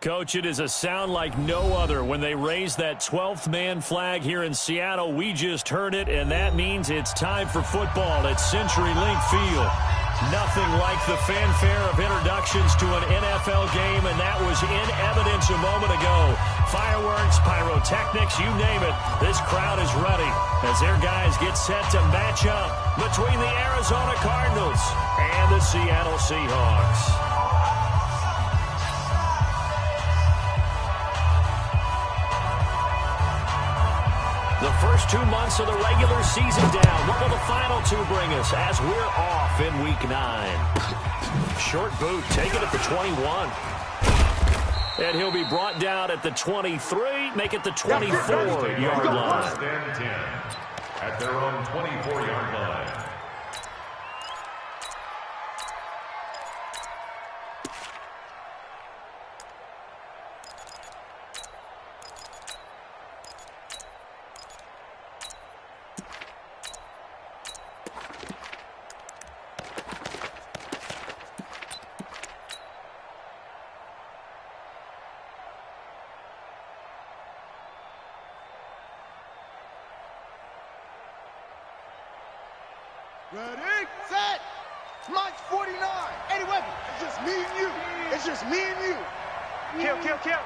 Coach, it is a sound like no other when they raise that 12th man flag here in Seattle. We just heard it, and that means it's time for football at CenturyLink Field. Nothing like the fanfare of introductions to an NFL game, and that was in evidence a moment ago. Fireworks, pyrotechnics, you name it. This crowd is ready as their guys get set to match up between the Arizona Cardinals and the Seattle Seahawks. The first 2 months of the regular season down. What will the final two bring us as we're off in Week 9? Short boot, taken at the 21. And he'll be brought down at the 23, make it the 24-yard line. First and 10 at their own 24-yard line. Ready, set, March 49. Eddie Weber, it's just me and you. It's just me and you. Kill, kill, kill.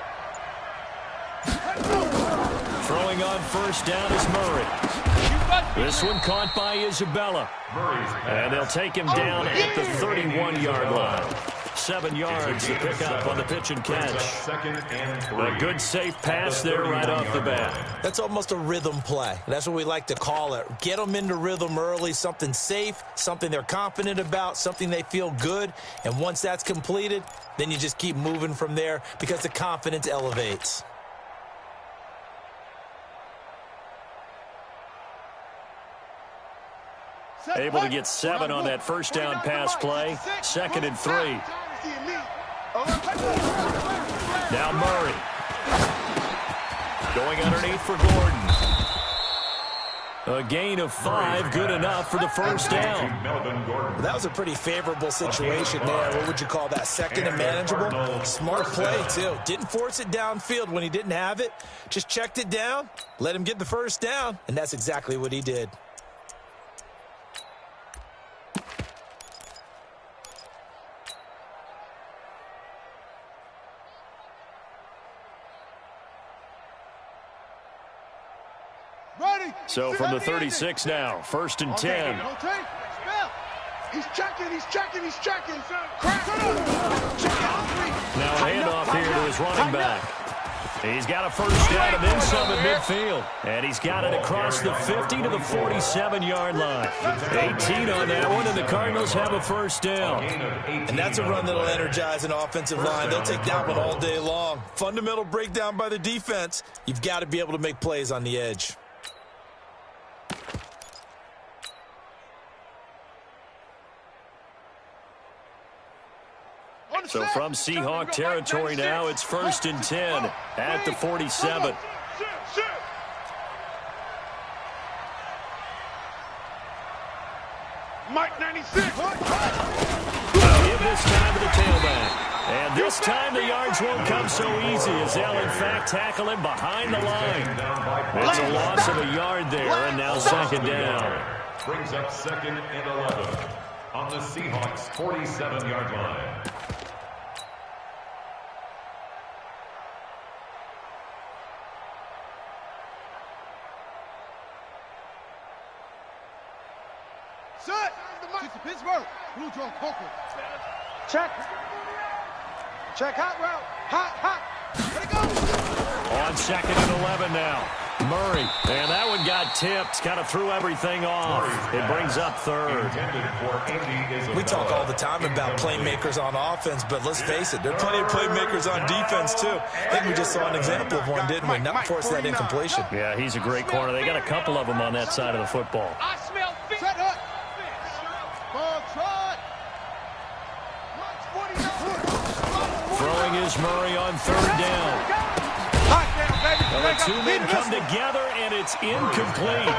Throwing on first down is Murray. This one caught by Isabella. And they'll take him down at the 31-yard line. 7 yards to pick up on the pitch and catch. A good safe pass there right off the bat. That's almost a rhythm play. That's what we like to call it. Get them into rhythm early, something safe, something they're confident about, something they feel good. And once that's completed, then you just keep moving from there because the confidence elevates. Able to get 7 on that first down pass play. 2nd and 3. Now Murray. Going underneath for Gordon. A gain of 5, good enough for the first down. That was a pretty favorable situation there. What would you call that? 2nd and manageable? Smart play, too. Didn't force it downfield when he didn't have it. Just checked it down, let him get the first down, and that's exactly what he did. So from the 36 now, 1st and 10. He's checking, he's checking, he's checking. Now a handoff here to his running back. He's got a first down and then some at midfield. And he's got it across the 50 to the 47-yard line. 18 on that one, and the Cardinals have a first down. And that's a run that'll energize an offensive line. They'll take that one all day long. Fundamental breakdown by the defense. You've got to be able to make plays on the edge. So from Seahawk territory now, it's 1st and 10 at the 47. Mike 96. Give this time to the tailback. And this time the yards won't come so easy as they'll in fact tackle him behind the line. It's a loss of a yard there, and now 2nd down. Brings up 2nd and 11 on the Seahawks 47-yard line. Set. To Pittsburgh. Blue Joe Coco. Check. Check hot route. Hot. Let it go. On 2nd and 11 now. Murray. And that one got tipped. Kind of threw everything off. It brings up 3rd. We talk all the time about playmakers on offense, but let's face it, there are plenty of playmakers on defense, too. I think we just saw an example of one, didn't we? Not force that incompletion. Yeah, he's a great corner. They got a couple of them on that side of the football. I smell feet. Set up. Ball trot. Throwing is Murray on 3rd down. Well, the 2 men come together, and it's incomplete.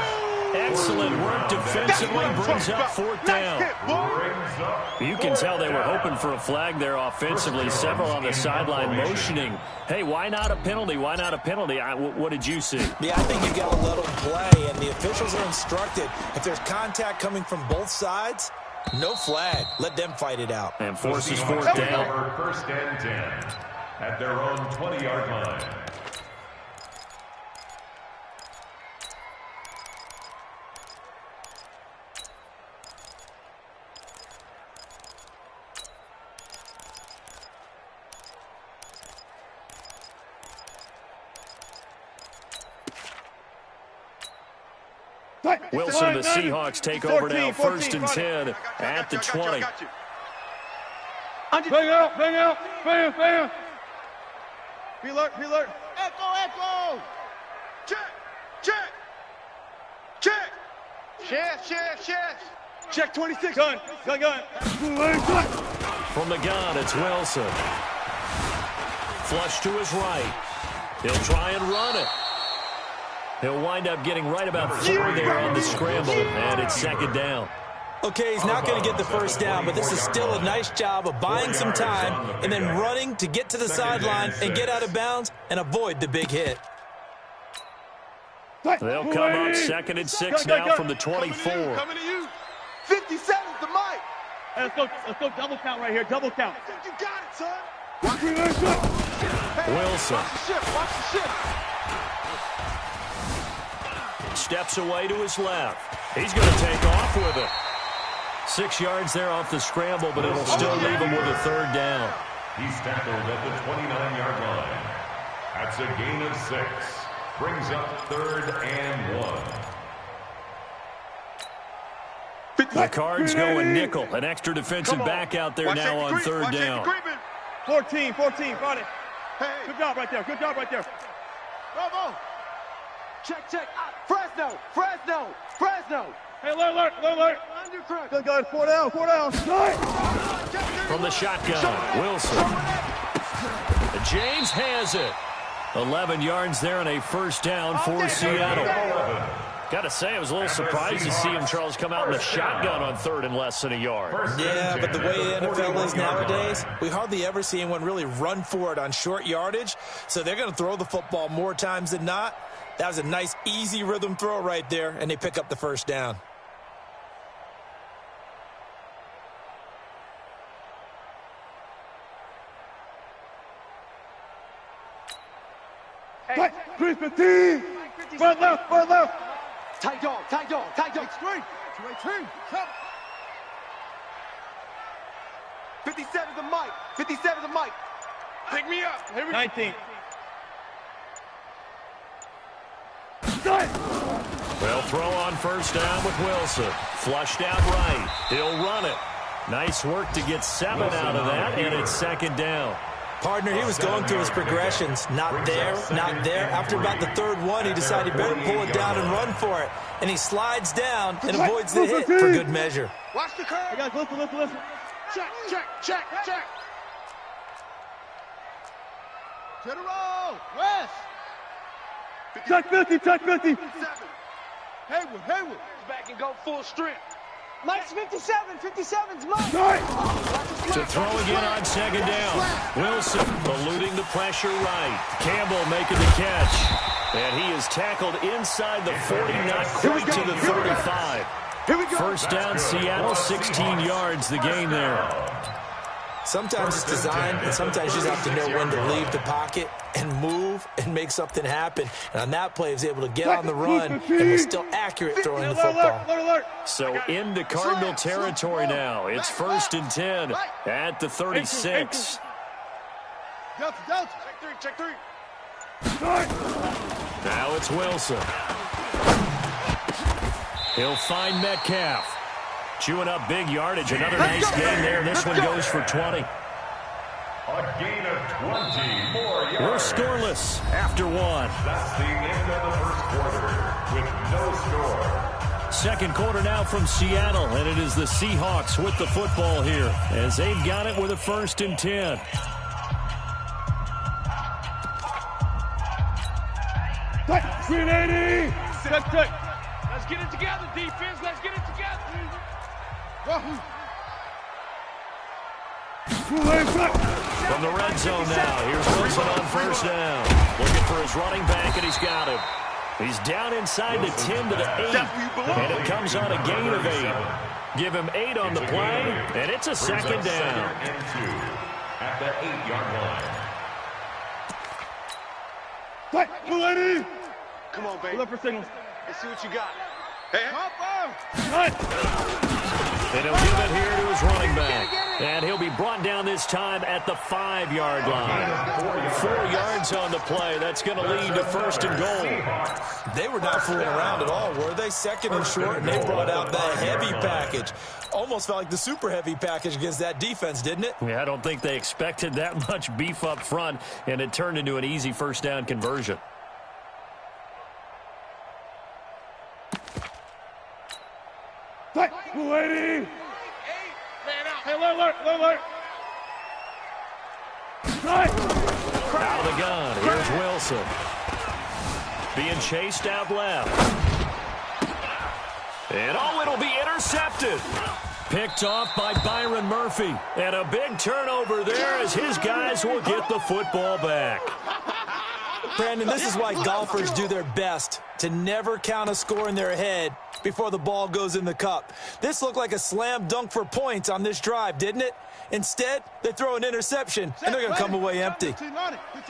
Excellent work defensively, brings up 4th down. You can tell they were hoping for a flag there offensively. Several on the sideline motioning, hey, why not a penalty? Why not a penalty? What did you see? Yeah, I think you got to let them play, and the officials are instructed. If there's contact coming from both sides, no flag. Let them fight it out. And forces fourth down. First and 10 at their own 20-yard line. Wilson, the Seahawks take over now, 1st and 10 at the 20. Bang out, bang out, bang, bang. Be alert, be alert. Echo, echo. Check, check, check. Chef. Check 26. Gun. From the gun, it's Wilson. Flush to his right. He'll try and run it. He'll wind up getting right about 4 there on the scramble, and it's 2nd down. Okay, he's not going to get the first down, but this is still a nice job of buying some time and then running to get to the sideline and get out of bounds and avoid the big hit. They'll come up 2nd and 6 now from the 24. Coming to you. 57's the mic. Let's go double count right here, double count. You got it, son. Wilson. Watch the ship, watch the ship. Steps away to his left. He's going to take off with it. 6 yards there off the scramble, but it'll still leave him with a 3rd down. He's tackled at the 29-yard line. That's a gain of 6. Brings up 3rd and 1. The Cards going nickel. An extra defensive back out there now on 3rd down. 14, got it. Hey. Good job right there, Bravo. Check. Fresno. Hey, alert. Good guys, 4 down. From the shotgun, Wilson. James has it. 11 yards there and a 1st down for Seattle. Got to say, I was a little surprised to see him, Charles, come out in the shotgun on 3rd and less than a yard. Yeah, but the way the NFL is nowadays, we hardly ever see anyone really run for it on short yardage, so they're going to throw the football more times than not. That was a nice, easy rhythm throw right there, and they pick up the 1st down. Hey, 315. Front left. Tight dog. Straight. 57 the mic. Pick me up. 19. They'll throw on 1st down with Wilson. Flushed out right. He'll run it. Nice work to get 7 out of that, and it's 2nd down. Partner, he was going through his progressions. Not there. After about the 3rd one, he decided he better pull it down and run for it. And he slides down and avoids the hit for good measure. Watch the curve. Guys, listen. Check. General, West. Check 50. Haywood. Back and go full strength. Mike's 57. 57's Mike. To throw again on 2nd down. Wilson eluding the pressure right. Campbell making the catch. And he is tackled inside the 40, not quite to the 35. 1st down, Seattle, 16 yards, the gain there. Sometimes it's design, and sometimes you just have to know when to leave the pocket and move and make something happen. And on that play, he was able to get on the run and was still accurate throwing the football. So into Cardinal territory now. It's 1st and 10 at the 36. Delta. Check 3. Now it's Wilson. He'll find Metcalf. Chewing up big yardage. Another nice gain there. This one goes for 20. A gain of 20 more yards. We're scoreless after 1. That's the end of the 1st quarter with no score. 2nd quarter now from Seattle, and it is the Seahawks with the football here as they've got it with a 1st and 10. Green 80. Check. Let's get it together, defense. Let's get it together. From the red zone now, here's Wilson on first down. Looking for his running back, and he's got him. He's down inside the 10 to the 8, and it comes on a gain of 8. Give him 8 on the play, and it's a second down. And 2 at the 8-yard line. Lady! Come on, baby. Look for signals. Let's see what you got. Hey, And he'll give it here to his running back. And he'll be brought down this time at the 5-yard line. 4 yards on the play. That's going to lead to first and goal. They were not fooling around at all, were they? Second and short, and they brought out the heavy package. Almost felt like the super heavy package against that defense, didn't it? Yeah, I don't think they expected that much beef up front, and it turned into an easy first down conversion. Lady! Hey, alert! Out of the gun, here's Wilson. Being chased out left. And it'll be intercepted. Picked off by Byron Murphy. And a big turnover there as his guys will get the football back. Brandon, this is why golfers do their best to never count a score in their head before the ball goes in the cup. This looked like a slam dunk for points on this drive, didn't it? Instead, they throw an interception, and they're going to come away empty.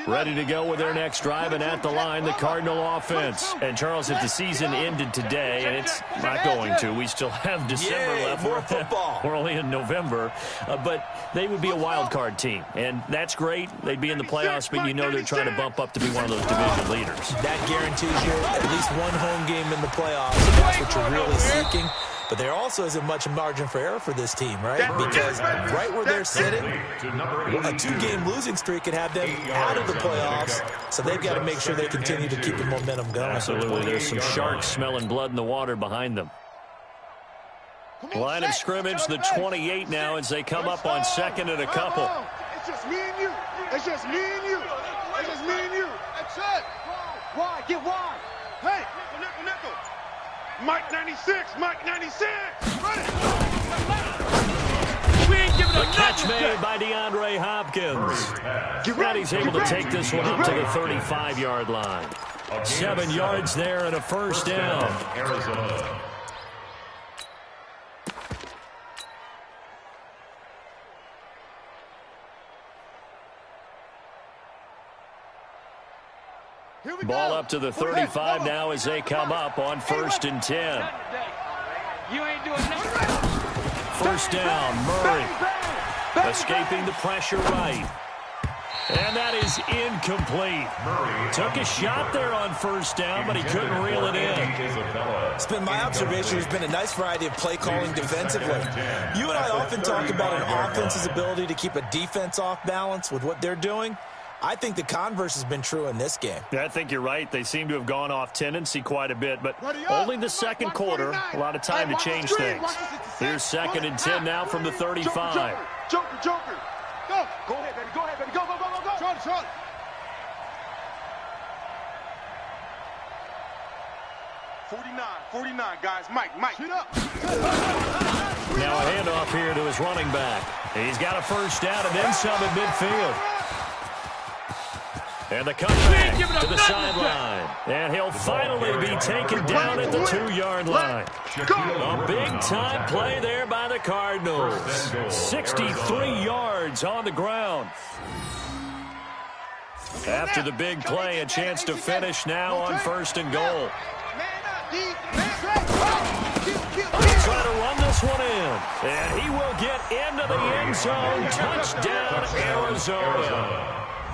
Ready to go with their next drive, and at the line, the Cardinal offense. And, Charles, if the season ended today, and it's not going to, we still have December left. More football. We're only in November. But they would be a wild card team, and that's great. They'd be in the playoffs, but you know they're trying to bump up to be one of those division leaders. That guarantees you at least one home game in the playoffs, and that's what you're really seeking. But there also isn't much margin for error for this team, right? Because right where they're sitting, a 2-game losing streak could have them out of the playoffs. So they've got to make sure they continue to keep the momentum going. Absolutely. There's some sharks smelling blood in the water behind them. Line of scrimmage, the 28 now as they come up on second and a couple. It's just me and you. It's just me and you. It's just me and you. That's it. Wide. Get wide. Hey. Nickel. Mike 96. Mike 96. Run it. We ain't giving a catch made by DeAndre Hopkins. And he's able to take this one up to the 35-yard line. 7 yards there and a first down. Arizona. Ball up to the 35 now as they come up on 1st and 10. First down, Murray. Escaping the pressure right. And that is incomplete. Took a shot there on first down, but he couldn't reel it in. It's been my observation. There's been a nice variety of play calling defensively. You and I often talk about an offense's ability to keep a defense off balance with what they're doing. I think the converse has been true in this game. Yeah, I think you're right. They seem to have gone off tendency quite a bit, but only the second quarter. A lot of time to change things. Here's 2nd and 10 now from the 35. Joker. Go. Go ahead, baby. Go. Short. 49, guys. Mike. Shoot up. Now a handoff here to his running back. He's got a first down and then some at midfield. And the cutback to the sideline. And he'll finally be taken down at the 2-yard line. A big-time play there by the Cardinals. 63 yards on the ground. After the big play, a chance to finish now on 1st and goal. He'll try to run this one in. And he will get into the end zone. Touchdown, Arizona.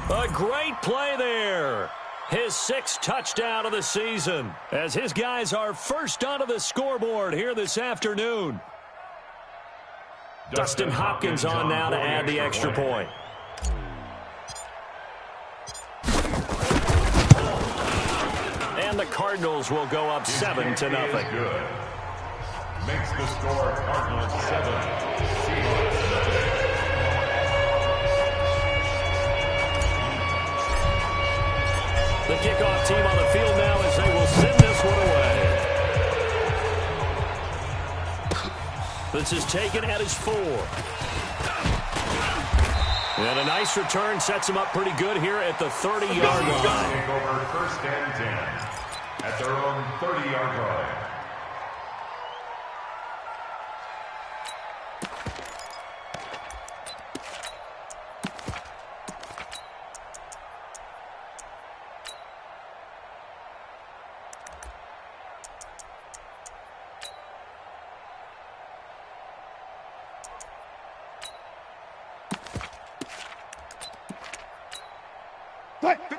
A great play there. His 6th touchdown of the season as his guys are first onto the scoreboard here this afternoon. Dustin Hopkins on now to add the extra point. And the Cardinals will go up 7-0. Makes the score Cardinals 7, Seahawks nothing. The kickoff team on the field now as they will send this one away. This is taken at his 4. And a nice return sets him up pretty good here at the 30-yard line. Take over 1st and 10 at their own 30-yard line.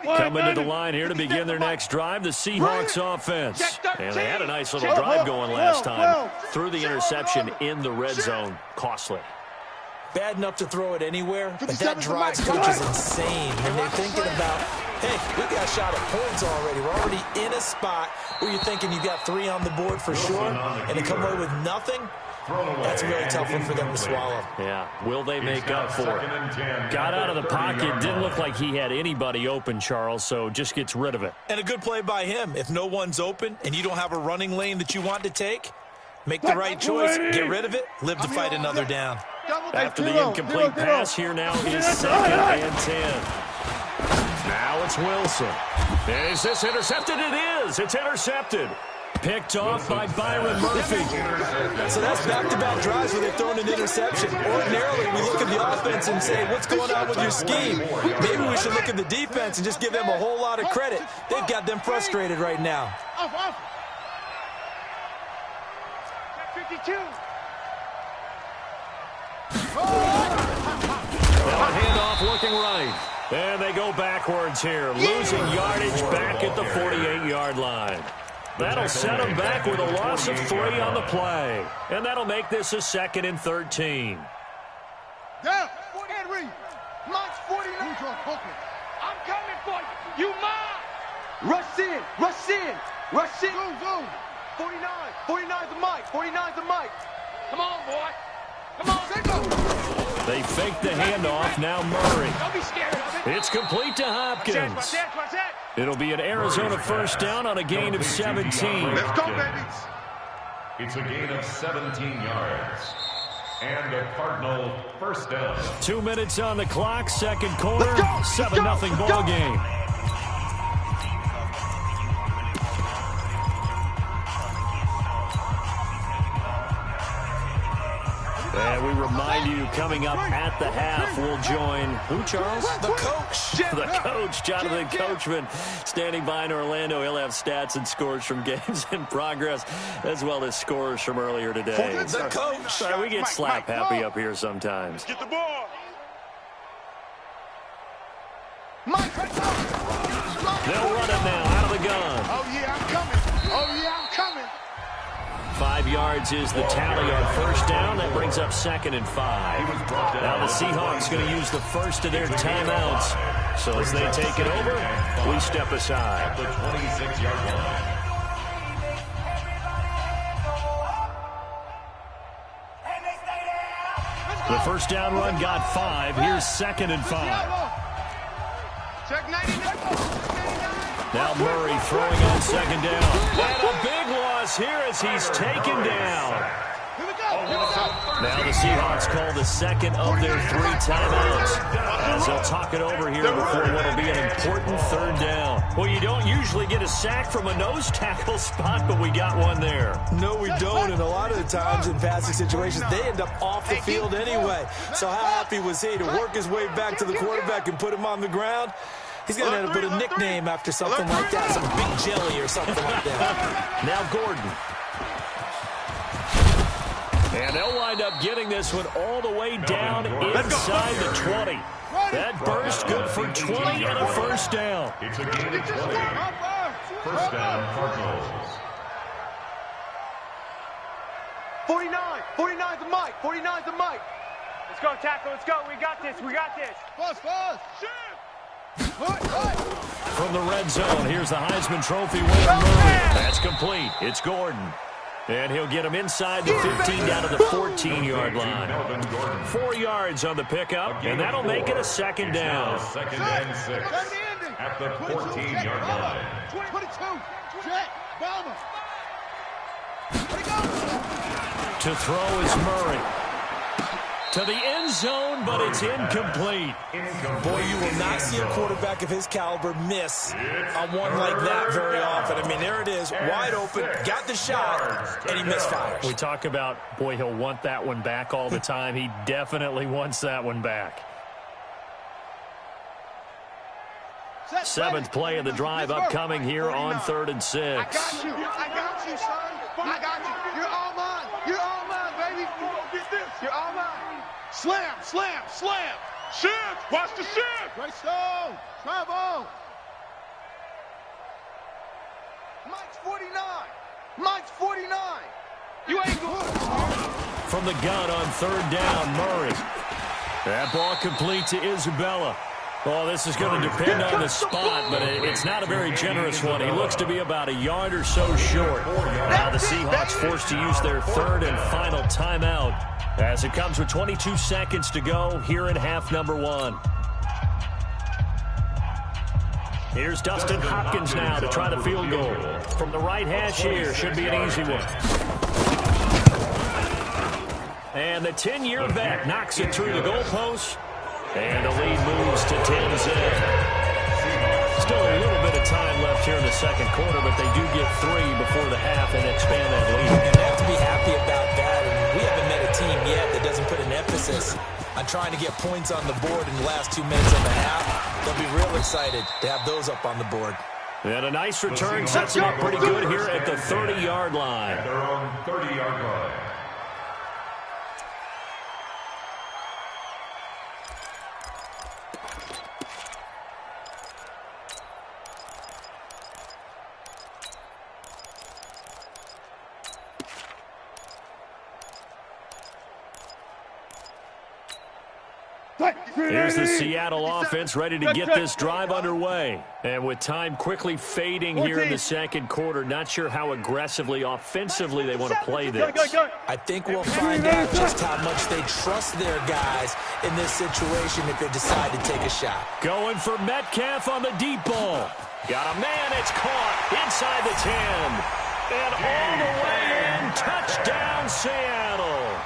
Coming to the line here to begin their next drive, the Seahawks offense. And they had a nice little drive going last time. Threw the interception in the red zone. Costly. Bad enough to throw it anywhere, but that drives coaches insane when they're thinking about, hey, we got a shot at points already. We're already in a spot where you're thinking you got 3 on the board for sure, and to come away with nothing, that's a really tough one for them to swallow. Yeah, will they make up for it? Got out of the pocket, didn't look like he had anybody open, Charles, so just gets rid of it. And a good play by him. If no one's open and you don't have a running lane that you want to take, make the right choice, get rid of it, live to fight another down. After the incomplete pass, here now is 2nd and 10. Now it's Wilson. And is this intercepted? It is. It's intercepted. Picked off by Byron Murphy. So that's back-to-back drives where they've thrown an interception. Ordinarily, we look at the offense and say, what's going on with your scheme? Maybe we should look at the defense and just give them a whole lot of credit. They've got them frustrated right now. 52. Handoff looking right. And they go backwards here. Losing yardage back at the 48-yard line. That'll set them back with a loss of 3 on the play. And that'll make this a 2nd and 13. Down. Henry. Mike's 49. I'm coming for you. You mine. Rush in. Rush in. Rush in. Zoom. 49. 49's the Mike. 49's the Mike. Come on, boy. Come on. They fake the handoff. Now Murray. Don't be scared of it. It's complete to Hopkins. Watch that. It'll be an Arizona first down on a gain of 17. Let's go, baby. It's a gain of 17 yards. And a Cardinal first down. 2 minutes on the clock, second quarter, 7-0 ball game. And we remind you, coming up at the half, we'll join, who, Charles? The coach. The coach, Jonathan Coachman, standing by in Orlando. He'll have stats and scores from games in progress, as well as scores from earlier today. The coach. We get slap happy up here sometimes. Get the ball. They'll run it now out of the gun. Oh, yeah, I'm coming. 5 yards is the tally on first down. That brings up 2nd and 5. Now the Seahawks going to use the first of their timeouts. So as they take it over, we step aside. At the 26-yard line. The first down run got 5. Here's 2nd and 5. Check 99. Now Murray throwing on 2nd down. And a big loss here as he's taken down. Here we go. Now the Seahawks call the second of their 3 timeouts, as they'll talk it over here before what will be an important 3rd down. Well, you don't usually get a sack from a nose tackle spot, but we got one there. No, we don't, and a lot of the times in passing situations, they end up off the field anyway. So how happy was he to work his way back to the quarterback and put him on the ground? He's going to end up with a nickname after something like that, some Big Jelly or something like that. Now Gordon. And they'll wind up getting this one all the way down inside the 20. That burst good for 20 and a first down. It's a gain of 20. First down, Cardinals. 49. 49's the Mike. 49's the Mike. Let's go, tackle. Let's go. We got this. Fast. Shoot. From the red zone, here's the Heisman Trophy winner, Murray. That's complete. It's Gordon. And he'll get him inside the 15 down to the 14-yard line. 4 yards on the pickup, and that'll make it a 2nd down. 2nd and 6 at the 14-yard line. 22. Jet. Bomber. To throw is Murray. To the end zone, but it's incomplete. Boy, you will not see a quarterback of his caliber miss on one like that very often. I mean, there it is, wide open, got the shot, and he misfires. We talk about, boy, he'll want that one back all the time. He definitely wants that one back. Seventh play of the drive upcoming here on 3rd and 6. I got you, son. I got you. You're all mine. You're all mine, baby. You're all mine. Slam, slam, slam. Shift. Watch the shift. Great stone. Travel. Mike's 49. Mike's 49. You ain't good. From the gun on 3rd down, Murray. That ball complete to Isabella. Oh, this is going to depend on the spot, but it's not a very generous one. He looks to be about a yard or so short. Now the Seahawks forced to use their 3rd and final timeout as it comes with 22 seconds to go here in half number 1. Here's Dustin Hopkins now to try the field goal. From the right hash here, should be an easy one. And the 10-year vet knocks it through the goalpost. And the lead moves to 10-zip. Still a little bit of time left here in the second quarter, but they do get 3 before the half and expand that lead. And they have to be happy about that. And we haven't met a team yet that doesn't put an emphasis on trying to get points on the board in the last 2 minutes of the half. They'll be real excited to have those up on the board. And a nice return sets them up pretty good here at the 30-yard line. At their own 30-yard line. Here's the Seattle offense ready to get this drive underway. And with time quickly fading here in the second quarter, not sure how aggressively, offensively they want to play this. I think we'll find out just how much they trust their guys in this situation if they decide to take a shot. Going for Metcalf on the deep ball. Got a man, it's caught inside the 10. And all the way in, touchdown Seattle.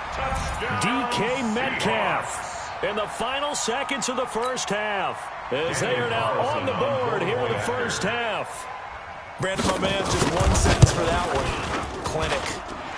DK Metcalf. In the final seconds of the first half, as they are now on the board here in the first half. Brandon, my man, just one sentence for that one. Clinic.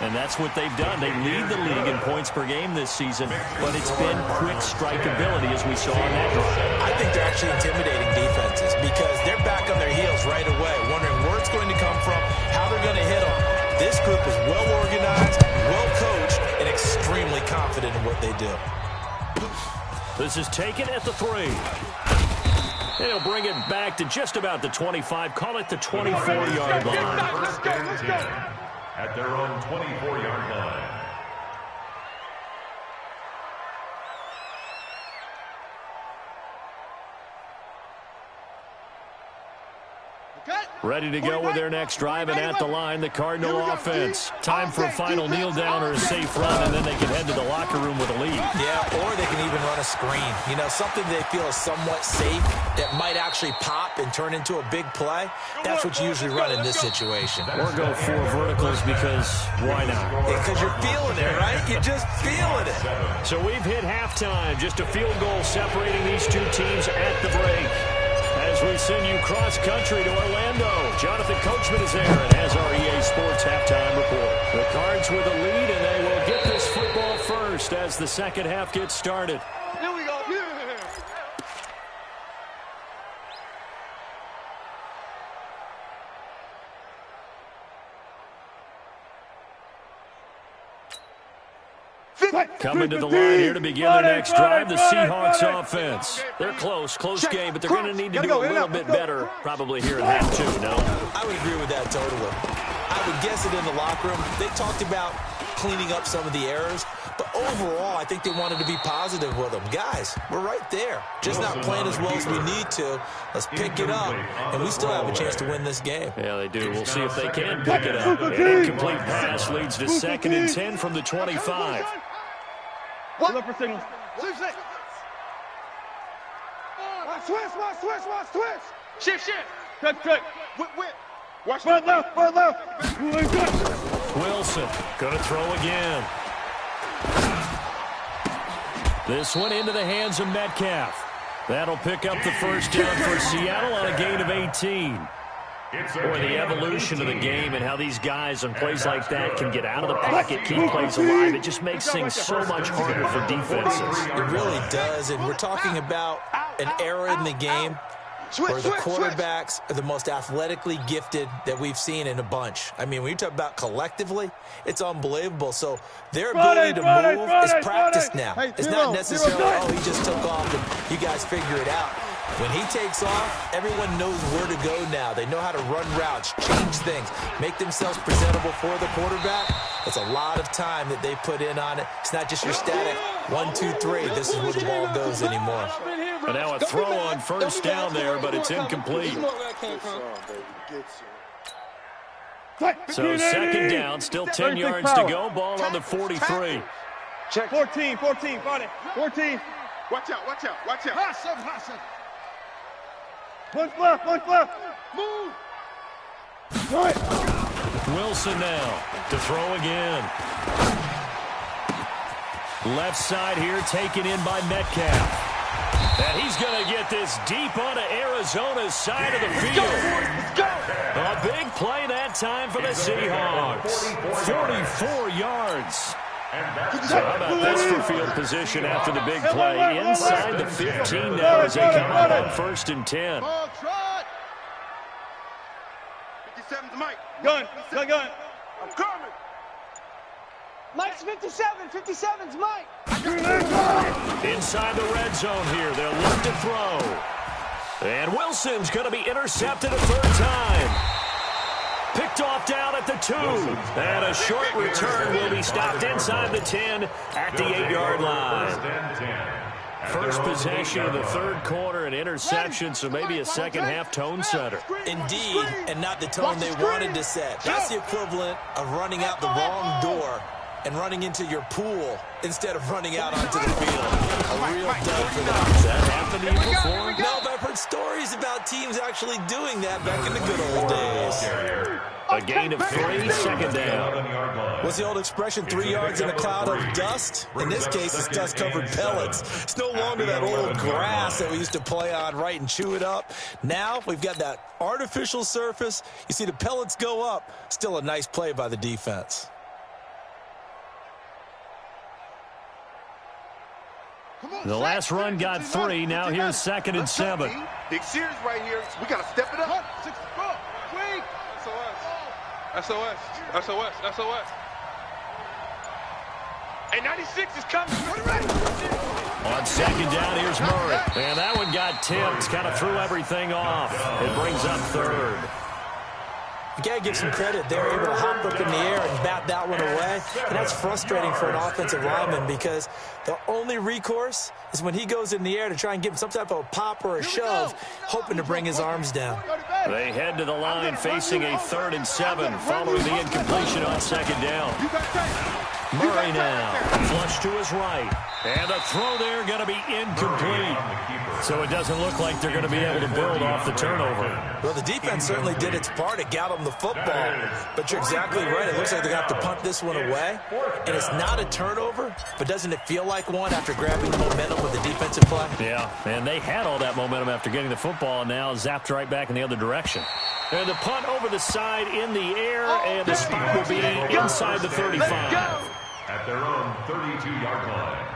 And that's what they've done. They lead the league in points per game this season, but it's been quick strikeability as we saw in that drive. I think they're actually intimidating defenses because they're back on their heels right away, wondering where it's going to come from, how they're going to hit them. This group is well organized, well coached, and extremely confident in what they do. This is taken at the 3. They'll bring it back to just about the 25. Call it the 24-yard line. First and 10 at their own 24-yard line. Ready to go with their next drive, and at the line, the Cardinal offense. Time for a final kneel down or a safe run, and then they can head to the locker room with a lead. Yeah, or they can even run a screen. You know, something they feel is somewhat safe that might actually pop and turn into a big play. That's what you usually run in this situation. Or go 4 verticals because why not? Because you're feeling it, right? You're just feeling it. So we've hit halftime. Just a field goal separating these two teams at the break. As we send you cross-country to Orlando, Jonathan Coachman is there and has our EA Sports halftime report. The Cards with a lead, and they will get this football first as the second half gets started. Here we go. Yeah. Coming to the line here to begin their next drive, the Seahawks offense. They're close game, but they're going to need to do a little bit better probably here in half 2, no? I would agree with that totally. I would guess it in the locker room. They talked about cleaning up some of the errors, but overall, I think they wanted to be positive with them. Guys, we're right there. Just not playing as well as we need to. Let's pick it up, and we still have a chance to win this game. Yeah, they do. We'll see if they can pick it up. An incomplete pass leads to 2nd and 10 from the 25. Look for signals. Switch. Switch. Shift. Check. Whip. Watch right left. Wilson going to throw again. This one into the hands of Metcalf. That'll pick up the first down for Seattle on a gain of 18. Boy, the evolution of the game and how these guys on plays like that can get out of the pocket, keep plays alive, it just makes things so much harder for defenses. It really does, and we're talking about an era in the game where the quarterbacks are the most athletically gifted that we've seen in a bunch. I mean, when you talk about collectively, it's unbelievable. So their ability to move is practiced now. It's not necessarily, oh, he just took off and you guys figure it out. When he takes off, everyone knows where to go now. They know how to run routes, change things, make themselves presentable for the quarterback. It's a lot of time that they put in on it. It's not just your static 1, 2, 3. This is where the ball goes anymore. But now a throw on first down there, but it's incomplete. So second down, still 10 yards to go. Ball on the 43. Check. 14, 14, 14. Watch out, watch out, watch out. Hot seven. One left. Move. Right. Wilson now to throw again. Left side here taken in by Metcalf. And he's going to get this deep onto Arizona's side of the field. Let's go. A big play that time for the Seahawks. 44 yards. So how about this for field position after the big play? Inside the 15 now as they come up on 1st and 10. Ball trot. 57's Mike. Gun. I'm coming. Mike's 57. 57's Mike. Inside the red zone here. They'll look to throw. And Wilson's going to be intercepted a third time. Picked off down at the 2. And a short return will be stopped inside the 10 at the 8-yard line. First possession of the third quarter, an interception, so maybe a second-half tone setter. Indeed, and not the tone they wanted to set. That's the equivalent of running out the wrong door and running into your pool instead of running out onto the field. A real dud for them. Has that happened to you before? No, but I've heard stories about teams actually doing that back in the good old days. A gain of 3, second down. What's the old expression, 3 yards in a cloud of dust? In this case, it's dust-covered pellets. It's no longer that old grass that we used to play on, right, and chew it up. Now we've got that artificial surface. You see the pellets go up. Still a nice play by the defense. The last run got 3. Now here's 2nd and 7. Big series right here. We got to step it up. SOS. Hey, 96 is coming. On second down, here's Murray. And that one got tipped. Kind of threw everything off. It brings up 3rd. You got to give some credit. They're able to hop up in the air and bat that one away. And that's frustrating for an offensive lineman because the only recourse is when he goes in the air to try and give him some type of a pop or a shove, hoping to bring his arms down. They head to the line facing a 3rd and 7 following the incompletion on second down. Murray now, flush to his right. And the throw there going to be incomplete. So it doesn't look like they're going to be able to build off the turnover. Well, the defense certainly did its part to get them the football. But you're exactly right. It looks like they're going to have to punt this one away. And it's not a turnover, but doesn't it feel like one after grabbing the momentum with the defensive play? Yeah, and they had all that momentum after getting the football and now zapped right back in the other direction. And the punt over the side in the air, and the spot will be inside the 35. At their own 32-yard line.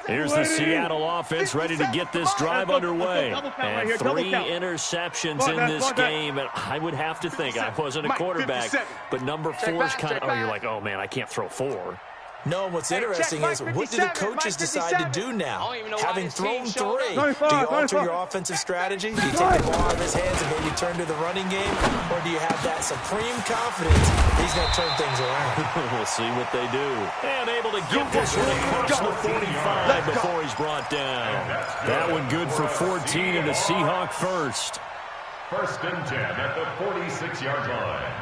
Here's the Seattle offense ready to get this drive underway. And 3 interceptions in this game. And I would have to think, I wasn't a quarterback, but number 4 is kind of, oh, you're like, oh, man, I can't throw 4. No, what's interesting is what do the coaches decide to do now? Having thrown 3, do you alter your offensive strategy? Do you take the ball out of his hands and maybe turn to the running game? Or do you have that supreme confidence that he's going to turn things around? We'll see what they do. And able to get this one across the 45 before he's brought down. That one good for 14 and a Seahawk first. 1st and 10 at the 46-yard line.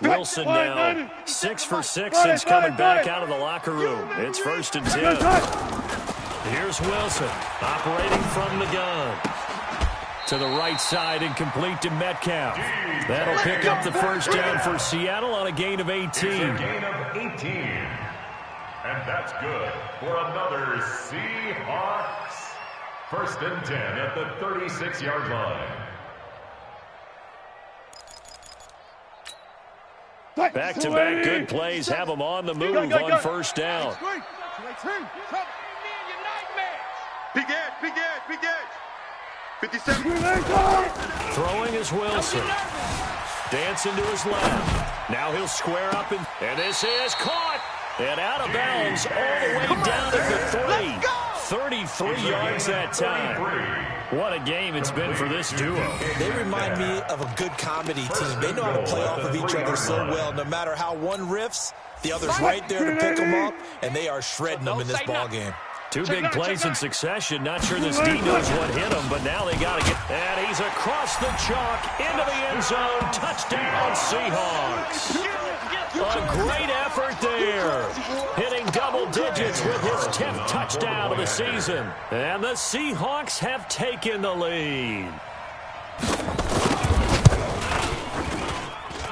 Wilson now 6 for 6 since coming back out of the locker room. It's 1st and 10. Here's Wilson operating from the gun. To the right side and complete to Metcalf. That'll pick up the first down for Seattle on a gain of 18. It's a gain of 18. And that's good for another Seahawks. 1st and 10 at the 36-yard line. Back-to-back good plays have them on the move on first down. Big edge, big edge, big edge. 57. Throwing is Wilson. Dancing to his left. Now he'll square up, and this is caught. And out of bounds all the way down at the 30. 33 yards that time. What a game it's been for this duo. They remind me of a good comedy team. They know how to play off of each other so well. No matter how one riffs, the other's right there to pick them up, and they are shredding them in this ball game. Two big plays in succession. Not sure this D knows what hit him, but now they got to get... And he's across the chalk into the end zone. Touchdown, Seahawks. A great effort there. Hitting double digits with his 10th touchdown of the season. And the Seahawks have taken the lead.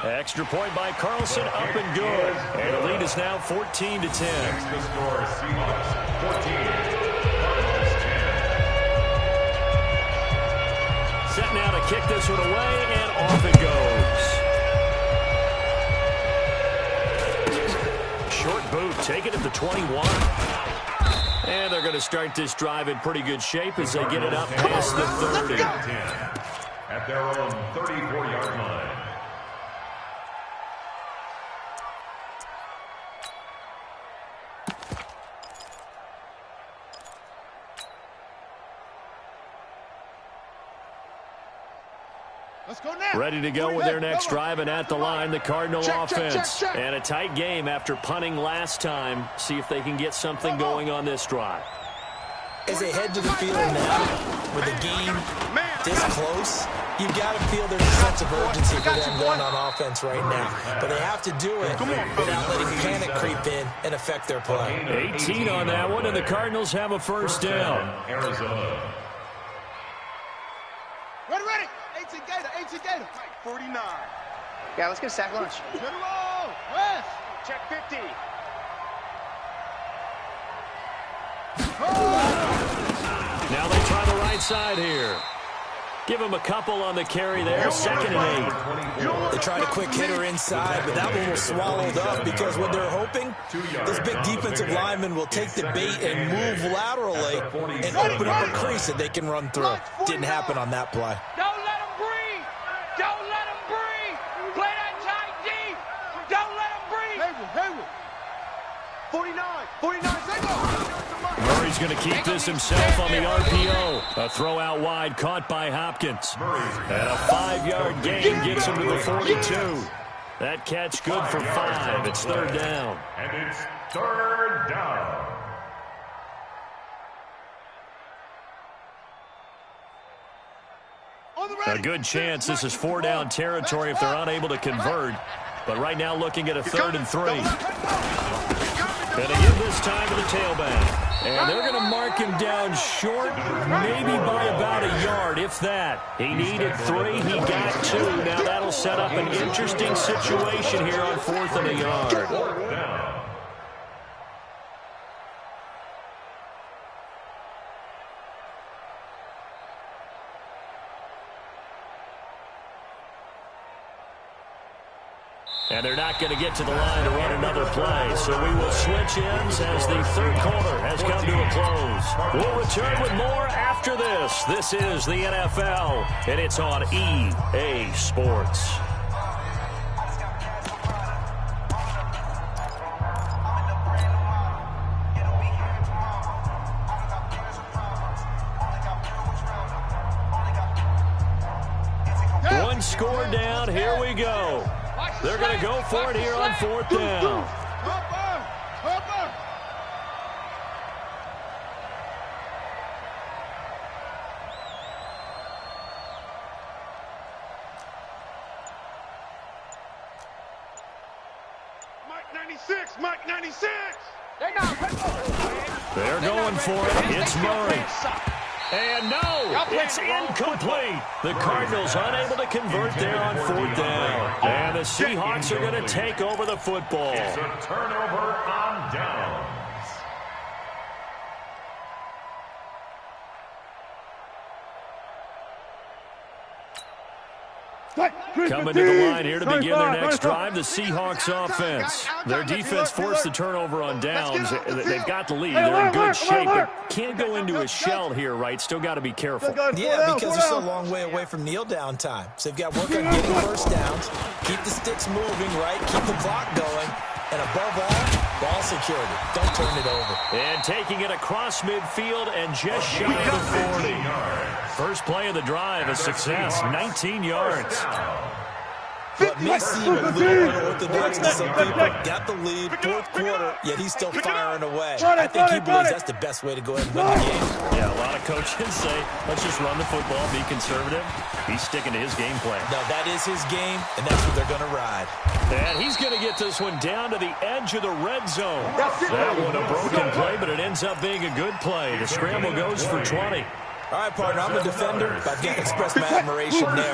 Extra point by Carlson, up and good. And the lead is now 14 to 10. The score is Seahawks 14. Set now to kick this one away, and off it goes. Short boot, taken at the 21. And they're going to start this drive in pretty good shape as they get it up past the 30. At their own 34-yard line. Ready to go with their next drive, and at the line, the Cardinal offense. And a tight game after punting last time. See if they can get something going on this drive. As they head to the field now, with the game this close, you've got to feel there's a sense of urgency for them going on offense right now. But they have to do it without letting panic creep in and affect their play. 18 on that one, and the Cardinals have a first down. Arizona. Ready. 18 Gator. 49. Yeah, let's get a sack lunch. Good roll. West. Check 50. Now they try the right side here. Give him a couple on the carry there. 2nd and 8. They tried a quick hitter inside, but that one was swallowed up because what they're hoping, this big defensive lineman will take the bait and move laterally and open up a crease that they can run through. Didn't happen on that play. Don't let him breathe. Don't let him breathe. Play that tight deep. Don't let him breathe. Hayward. 49. Murray's going to keep this himself on the RPO. A throw out wide caught by Hopkins. And a 5-yard gain gets him to the 42. That catch good for 5. It's 3rd down. And it's 3rd down. A good chance this is 4-down territory if they're unable to convert. But right now looking at a 3rd and 3. Going to give this time to the tailback. And they're going to mark him down short, maybe by about a yard, if that. He needed 3, he got 2. Now that'll set up an interesting situation here on 4th and a yard. And they're not going to get to the line to run another play. So we will switch ends as the 3rd quarter has come to a close. We'll return with more after this. This is the NFL, and it's on EA Sports. One score down. Here we go. They're going to go for it here on 4th down. 96, Mike 96. They're going for it. It's Murray. And no, it's incomplete. The Cardinals unable to convert there on 4th down. And the Seahawks are going to take over the football. It's a turnover on downs. Coming to the line here to begin their next drive, the Seahawks offense. Their defense forced the turnover on downs. They've got the lead. They're in good shape, but can't go into a shell here, right? Still got to be careful. Yeah, because they're still a long way away from kneel down time. So they've got to work on getting first downs, keep the sticks moving, right? Keep the clock going. And above all, ball security. Don't turn it over. And taking it across midfield and just shy of the 40. First play of the drive, a success, 19 yards. What may seem a little unorthodox to some people, got the lead, 4th quarter, yet he's still firing away. I think he believes that's the best way to go ahead and win the game. Yeah, a lot of coaches say, let's just run the football, be conservative. He's sticking to his game plan. No, that is his game, and that's what they're going to ride. And he's going to get this one down to the edge of the red zone. That one a broken play, but it ends up being a good play. The scramble goes for 20. All right, partner, I'm a defender, but I've got to express my admiration there.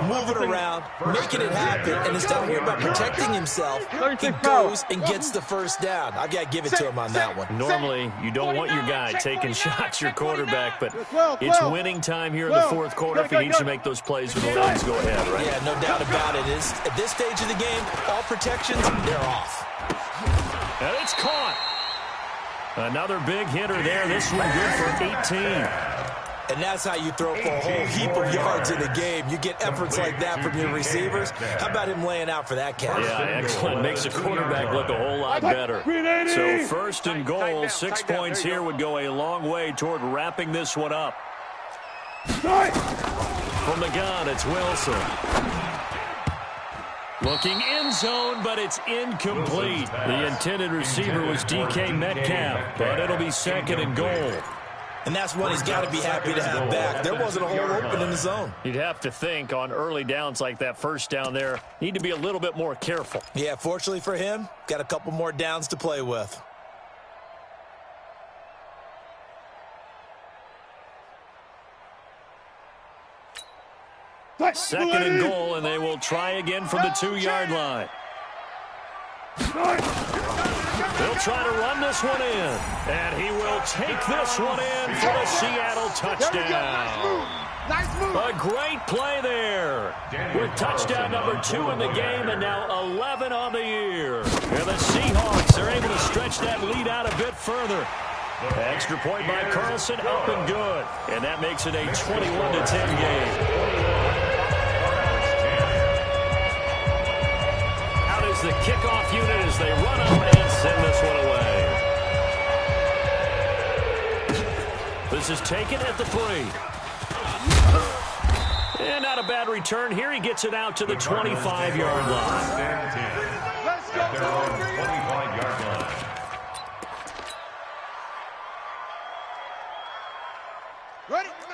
Moving around, making it happen, and instead of worrying about protecting himself, he goes and gets the first down. I've got to give it to him on that one. Normally, you don't want your guy taking shots, your quarterback, but it's winning time here in the 4th quarter if he needs to make those plays when the Lions go ahead, right? Yeah, no doubt about it. At this stage of the game, all protections, they're off. And it's caught. Another big hitter there. This one good for 18. And that's how you throw for a whole heap of yards in the game. You get efforts like that from your receivers. How about him laying out for that catch? Yeah, excellent. Makes the quarterback look a whole lot better. So 1st and goal, 6 points here would go a long way toward wrapping this one up. From the gun, it's Wilson. Looking end zone, but it's incomplete. The intended receiver was DK Metcalf, but it'll be 2nd and goal. And that's what he's got to be happy to have back. There wasn't a hole open in the zone. You'd have to think on early downs like that first down there, need to be a little bit more careful. Yeah, fortunately for him, got a couple more downs to play with. Second and goal, and they will try again from the 2-yard line. They'll try to run this one in, and he will take this one in for the Seattle touchdown. A great play there with touchdown number 2 in the game and now 11 on the year. And the Seahawks are able to stretch that lead out a bit further. Extra point by Carlson, up and good. And that makes it a 21-10 game. The kickoff unit as they run up and send this one away. This is taken at the 3. And not a bad return here. He gets it out to the 25-yard line. Let's go, 25-yard line.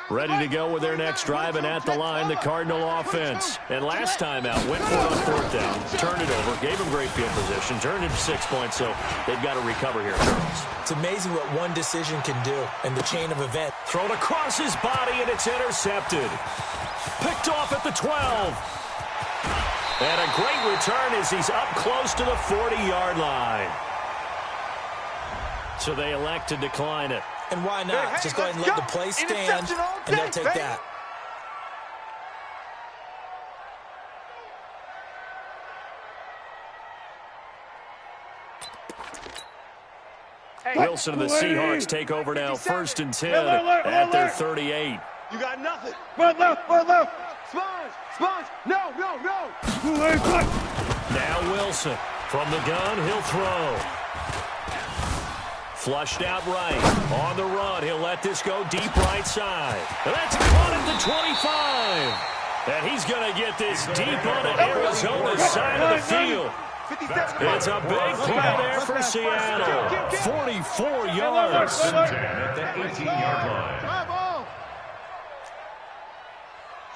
Ready to go with their next drive, and at the line, the Cardinal offense. And last time out, went for it on 4th down, turned it over, gave him great field position, turned it to 6 points, so they've got to recover here, Charles. It's amazing what one decision can do in the chain of events. Thrown across his body, and it's intercepted. Picked off at the 12. And a great return as he's up close to the 40-yard line. So they elect to decline it. And why not? Just go ahead and let the play stand, and they'll take that. Wilson and the Seahawks take over now, 1st and 10 at their 38. You got nothing. Run left, run left. Sponge. No. Now Wilson from the gun, he'll throw. Flushed out right. On the run, he'll let this go deep right side. And that's caught at the 25. And he's going to get this deep onto Arizona's side of the field. It's a big play there for Seattle. 44 yards. At the 18-yard line.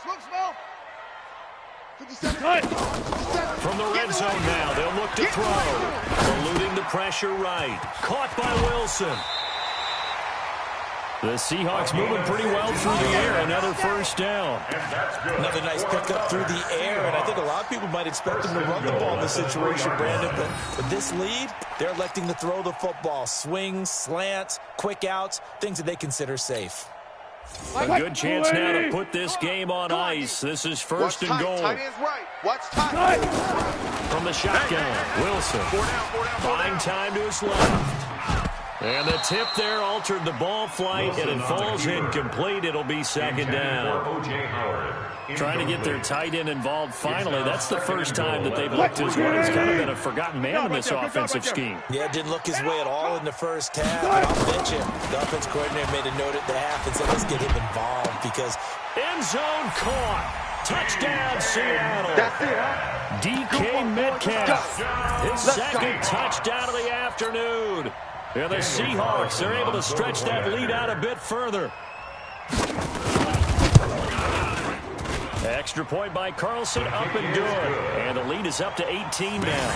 Smoke. From the red zone now, they'll look to throw. Eluding the pressure right. Caught by Wilson. The Seahawks moving pretty well through the air. Another first down. Another nice pickup through the air, and I think a lot of people might expect them to run the ball in this situation, Brandon, but with this lead, they're electing to throw the football. Swings, slants, quick outs, things that they consider safe. A good chance now to put this game on ice. This is first and goal. From the shotgun, Wilson. Buying time to his left. And the tip there altered the ball flight, and it falls incomplete. It'll be second down. Trying to get their tight end involved finally. That's the first time that they've looked his way. He's kind of been a forgotten man in this offensive scheme. Yeah, it didn't look his way at all in the first half. But I'll bet you the offense coordinator made a note at the half and said, let's get him involved because... End zone caught. Touchdown, Seattle. DK Metcalf. His second touchdown of the afternoon. And the Seahawks are able to stretch that lead out a bit further. Extra point by Carlson, up and good. And the lead is up to 18 now.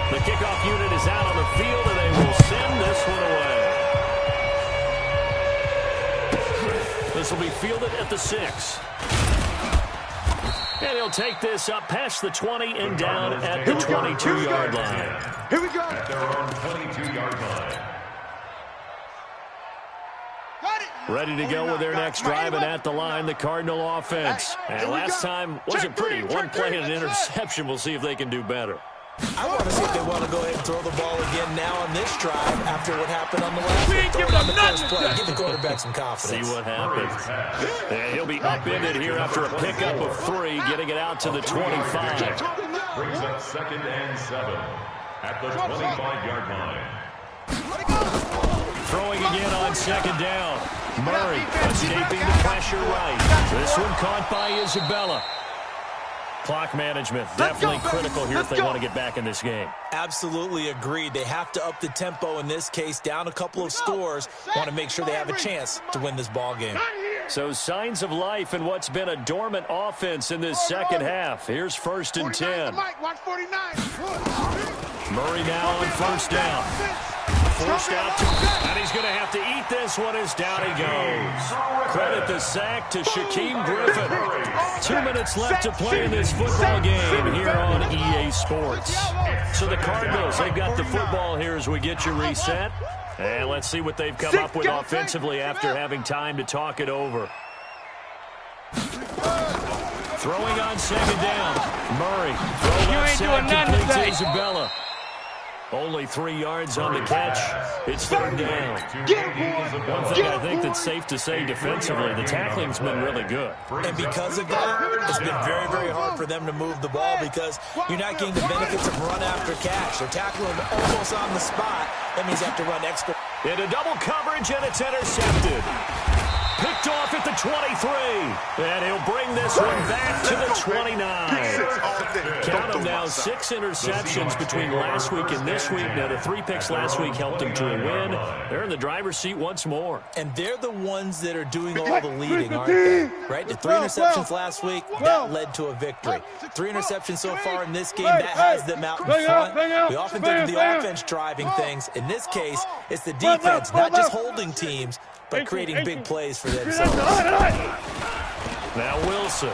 The kickoff unit is out on the field, and they will send this one away. This will be fielded at the 6. And he'll take this up past the 20 and down at the 22-yard line. Here we go. At their own 22-yard line. Ready to go with their next drive, and at the line, the Cardinal offense. And last time wasn't pretty. One play and an interception. We'll see if they can do better. I want to see if they want to go ahead and throw the ball again now on this drive after what happened on the last one. Throw it on the first play. Give the quarterback some confidence. See what happens. And he'll be upended here after a pickup of 3, getting it out to the 25. Brings up second and 7 at the 25-yard line. Throwing again on second down. Murray escaping the pressure right. This one caught by Isabella. Clock management, definitely critical here if they want to get back in this game. Absolutely agreed. They have to up the tempo in this case, down a couple of scores. Want to make sure they have a chance to win this ball game. So signs of life in what's been a dormant offense in this second half. Here's first and 10. Murray now on first down. Forced out to, and he's going to have to eat this one as down he goes. Credit the sack to Shaquem Griffin. 2 minutes left to play in this football game here on EA Sports. So the Cardinals, they've got the football here as we get you reset. And let's see what they've come up with offensively after having time to talk it over. Throwing on second down. Murray. Throw left side complete to Isabella. Only 3 yards on the catch. It's third down. One thing I think that's safe to say defensively, the tackling's been really good. And because of that, it's been very, very hard for them to move the ball because you're not getting the benefits of run after catch. They're tackling almost on the spot. That means you have to run extra. Into double coverage, and it's intercepted. Picked off at the 23. And he'll bring this one back to the 29. Count them now, 6 interceptions between last week and this week. Now, the 3 picks last week helped them to a win. They're in the driver's seat once more. And they're the ones that are doing all the leading, aren't they? Right? The 3 interceptions last week, that led to a victory. 3 interceptions so far in this game, that has them out in front. We often think of the offense driving things. In this case, it's the defense, not just holding teams, but creating big plays for themselves. Now Wilson.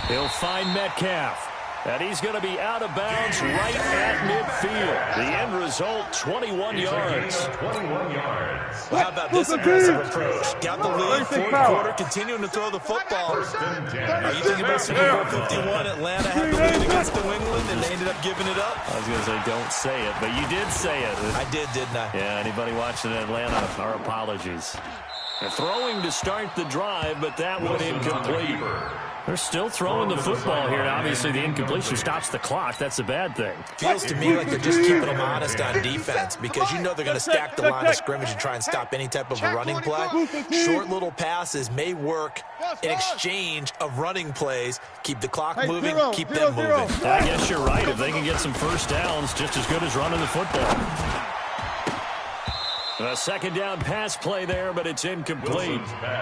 He'll find Metcalf. And he's going to be out of bounds right at midfield. The end result, 21 yards. 21 yards. Well, how about this aggressive approach? Got the lead, fourth quarter, continuing to throw the football. Are you thinking about Super Bowl 51? Atlanta had the lead against New England, and they ended up giving it up? I was going to say, don't say it, but you did say it. I did, didn't I? Yeah, anybody watching Atlanta, our apologies. They're throwing to start the drive, but that one incomplete. They're still throwing the football here. Obviously, the incompletion stops the clock. That's a bad thing. Feels to me like they're just keeping them honest on defense because you know they're going to stack the line of scrimmage and try and stop any type of a running play. Short little passes may work in exchange of running plays. Keep the clock moving, keep them moving. I guess you're right. If they can get some first downs, just as good as running the football. A second down pass play there, but it's incomplete.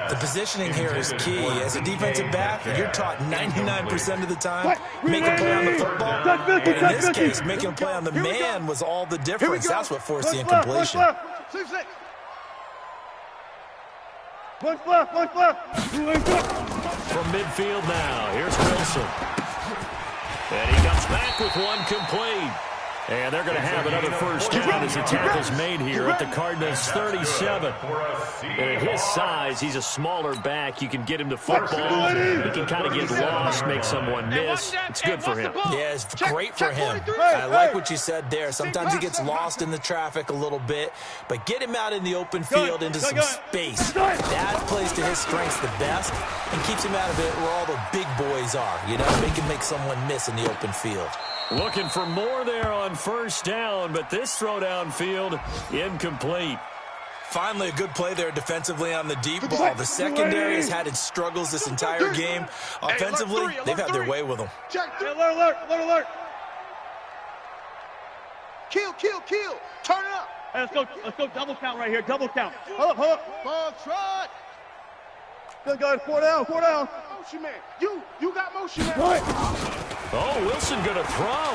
The positioning here is key. As a defensive back, you're taught 99% of the time, make a play on the football. But in this case, making a play on the man was all the difference. That's what forced the incompletion. One left. From midfield now, here's Wilson. And he comes back with one complete. And they're going to have another first down as the tackle's made here at the Cardinals' 37. And at his size, he's a smaller back. You can get him to football. He can kind of get lost, make someone miss. It's good for him. Yeah, it's great for him. I like what you said there. Sometimes he gets lost in the traffic a little bit, but get him out in the open field into some space. That plays to his strengths the best and keeps him out of it where all the big boys are. You know, they can make someone miss in the open field. Looking for more there on first down, but this throw downfield, incomplete. Finally, a good play there defensively on the deep ball. The secondary has had its struggles this entire game. Offensively, they've had their way with them. Alert. Kill. Turn it up. Hey, let's go double count right here. Double count. Hold up. Ball trot. Good guys, 4 down. Motion man. You got motion man. Right. Oh, Wilson going to throw.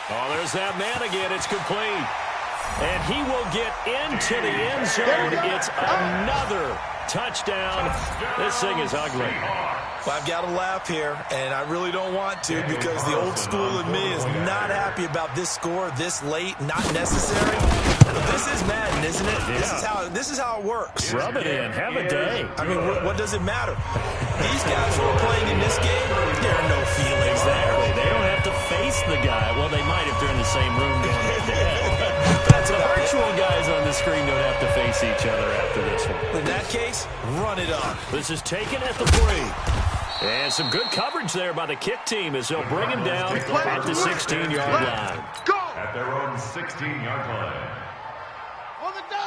Oh, there's that man again. It's complete. And he will get into the end zone. It's another touchdown. This thing is ugly. Well, I've got to laugh here, and I really don't want to because the old school in me is not happy about this score this late, not necessary. But this is Madden, isn't it? Yeah. This is how it works. Rub it in. Have a day. I mean, what does it matter? These guys who are playing in this game, there are no feelings there. They don't have to face the guy. Well, they might if they're in the same room going head-to-head. That's the virtual guys on the screen don't have to face each other after this one. In that case, run it up. This is taken at the 3. And some good coverage there by the kick team as they'll bring him down at the 16-yard line. At their own 16-yard line.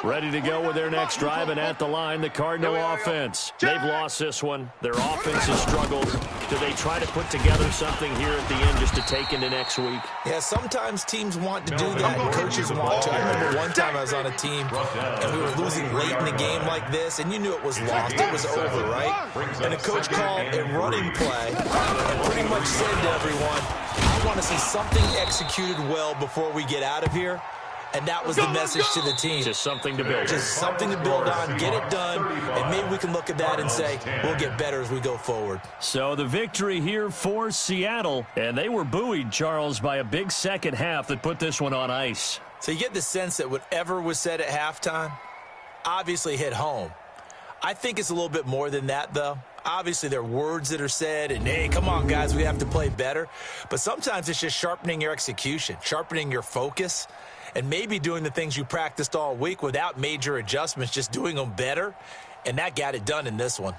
Ready to go with their next drive, and at the line, the Cardinal offense. They've lost this one. Their offense has struggled. Do they try to put together something here at the end just to take into next week? Yeah, sometimes teams want to do that, and coaches want to. I remember one time I was on a team, and we were losing late in the game like this, and you knew it was lost. It was over, right? And the coach called a running play and pretty much said to everyone, I want to see something executed well before we get out of here. And that was the message to the team. Just something to build. Just something to build on, get it done, and maybe we can look at that and say, we'll get better as we go forward. So the victory here for Seattle, and they were buoyed, Charles, by a big second half that put this one on ice. So you get the sense that whatever was said at halftime obviously hit home. I think it's a little bit more than that, though. Obviously, there are words that are said, and, hey, come on, guys, we have to play better. But sometimes it's just sharpening your execution, sharpening your focus, and maybe doing the things you practiced all week without major adjustments, just doing them better. And that got it done in this one.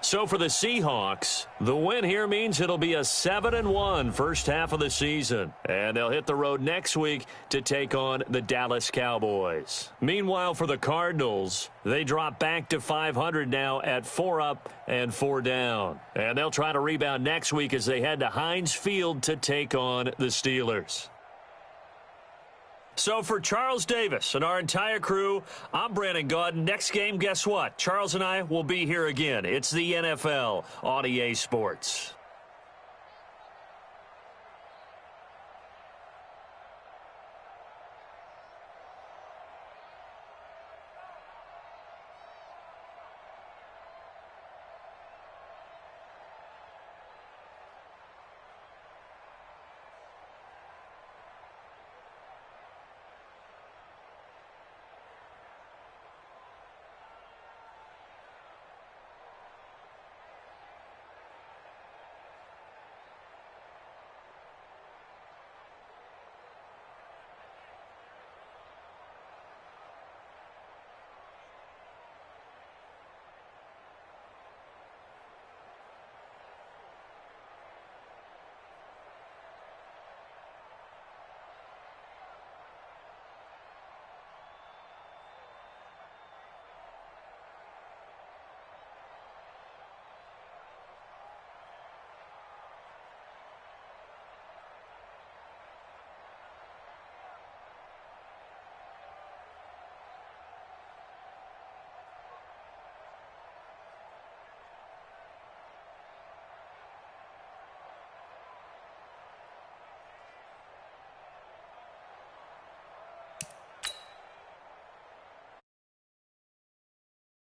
So for the Seahawks, the win here means it'll be a 7-1 first half of the season. And they'll hit the road next week to take on the Dallas Cowboys. Meanwhile, for the Cardinals, they drop back to 500 now at 4 up and 4 down. And they'll try to rebound next week as they head to Heinz Field to take on the Steelers. So for Charles Davis and our entire crew, I'm Brandon Gaudin. Next game, guess what? Charles and I will be here again. It's the NFL on EA Sports.